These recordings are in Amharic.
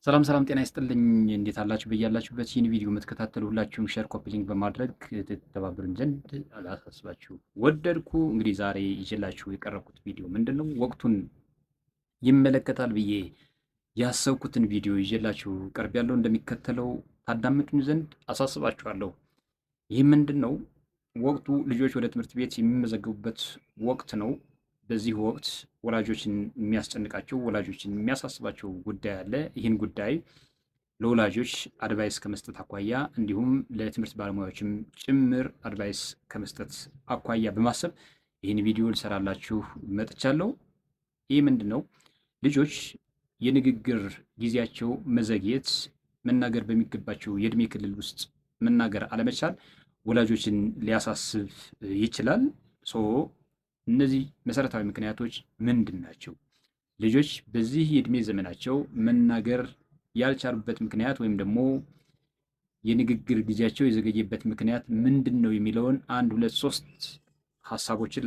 ሰላም ሰላም፣ ጤና ይስጥልኝ። እንዴት አላችሁ? በያላችሁበት ይህን ቪዲዮ የምትከታተሉ ሁላችሁም ሼር፣ ኮፒ ሊንክ በማድረግ ትተባበሩን ዘንድ አላሳስባችሁ ወደድኩ። እንግዲህ ዛሬ ይዤላችሁ የቀረብኩት ቪዲዮ ምንድን ነው? ወቅቱን ይመለከታል ብዬ ያሰብኩትን ቪዲዮ ይዤላችሁ ቀርብ ያለው እንደሚከተለው ታዳምጡኝ ዘንድ አሳስባችኋለሁ። ይህ ምንድን ነው? ወቅቱ ልጆች ወደ ትምህርት ቤት የሚመዘገቡበት ወቅት ነው። በዚህ ወቅት ወላጆችን የሚያስጨንቃቸው ወላጆችን የሚያሳስባቸው ጉዳይ አለ። ይህን ጉዳይ ለወላጆች አድቫይስ ከመስጠት አኳያ እንዲሁም ለትምህርት ባለሙያዎችም ጭምር አድቫይስ ከመስጠት አኳያ በማሰብ ይህን ቪዲዮ ልሰራላችሁ መጥቻለሁ። ይህ ምንድን ነው? ልጆች የንግግር ጊዜያቸው መዘግየት፣ መናገር በሚገባቸው የእድሜ ክልል ውስጥ መናገር አለመቻል ወላጆችን ሊያሳስብ ይችላል። እነዚህ መሰረታዊ ምክንያቶች ምንድን ናቸው? ልጆች በዚህ የእድሜ ዘመናቸው መናገር ያልቻሉበት ምክንያት ወይም ደግሞ የንግግር ጊዜያቸው የዘገየበት ምክንያት ምንድን ነው የሚለውን አንድ ሁለት ሶስት ሀሳቦችን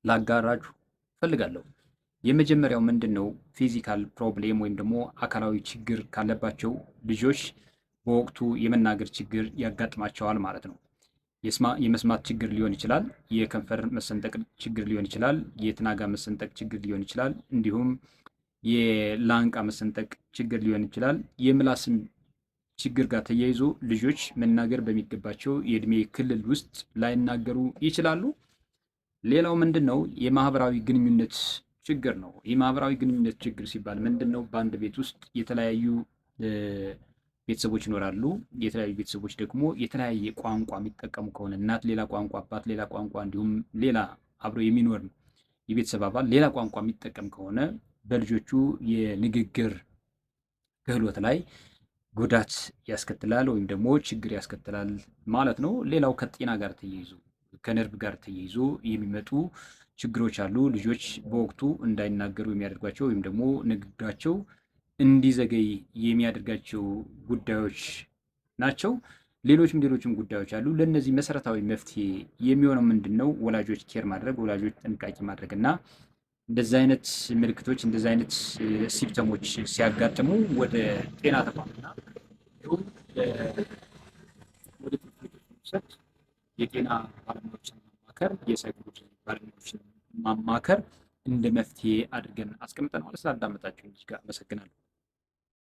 ላጋራችሁ ፈልጋለሁ። የመጀመሪያው ምንድን ነው? ፊዚካል ፕሮብሌም ወይም ደግሞ አካላዊ ችግር ካለባቸው ልጆች በወቅቱ የመናገር ችግር ያጋጥማቸዋል ማለት ነው። የመስማት ችግር ሊሆን ይችላል። የከንፈር መሰንጠቅ ችግር ሊሆን ይችላል። የትናጋ መሰንጠቅ ችግር ሊሆን ይችላል። እንዲሁም የላንቃ መሰንጠቅ ችግር ሊሆን ይችላል። የምላስም ችግር ጋር ተያይዞ ልጆች መናገር በሚገባቸው የእድሜ ክልል ውስጥ ላይናገሩ ይችላሉ። ሌላው ምንድን ነው? የማህበራዊ ግንኙነት ችግር ነው። የማህበራዊ ግንኙነት ችግር ሲባል ምንድን ነው? በአንድ ቤት ውስጥ የተለያዩ ቤተሰቦች ይኖራሉ። የተለያዩ ቤተሰቦች ደግሞ የተለያየ ቋንቋ የሚጠቀሙ ከሆነ እናት ሌላ ቋንቋ፣ አባት ሌላ ቋንቋ እንዲሁም ሌላ አብሮ የሚኖር የቤተሰብ አባል ሌላ ቋንቋ የሚጠቀም ከሆነ በልጆቹ የንግግር ክህሎት ላይ ጉዳት ያስከትላል ወይም ደግሞ ችግር ያስከትላል ማለት ነው። ሌላው ከጤና ጋር ተያይዞ ከነርቭ ጋር ተያይዞ የሚመጡ ችግሮች አሉ። ልጆች በወቅቱ እንዳይናገሩ የሚያደርጓቸው ወይም ደግሞ ንግግራቸው እንዲዘገይ የሚያደርጋቸው ጉዳዮች ናቸው። ሌሎችም ጉዳዮች አሉ። ለእነዚህ መሰረታዊ መፍትሄ የሚሆነው ምንድን ነው? ወላጆች ኬር ማድረግ፣ ወላጆች ጥንቃቄ ማድረግ እና እንደዚህ አይነት ምልክቶች እንደዚህ አይነት ሲምፕተሞች ሲያጋጥሙ ወደ ጤና ተቋምና እንዲሁም ወደ ትምህርት ቤቶች መውሰድ፣ የጤና ባለሙያዎችን ማማከር፣ የሳይኮሎጂ ባለሙያዎችን ማማከር እንደ መፍትሄ አድርገን አስቀምጠነዋል። ስላዳመጣችሁ እጅግ አመሰግናለሁ።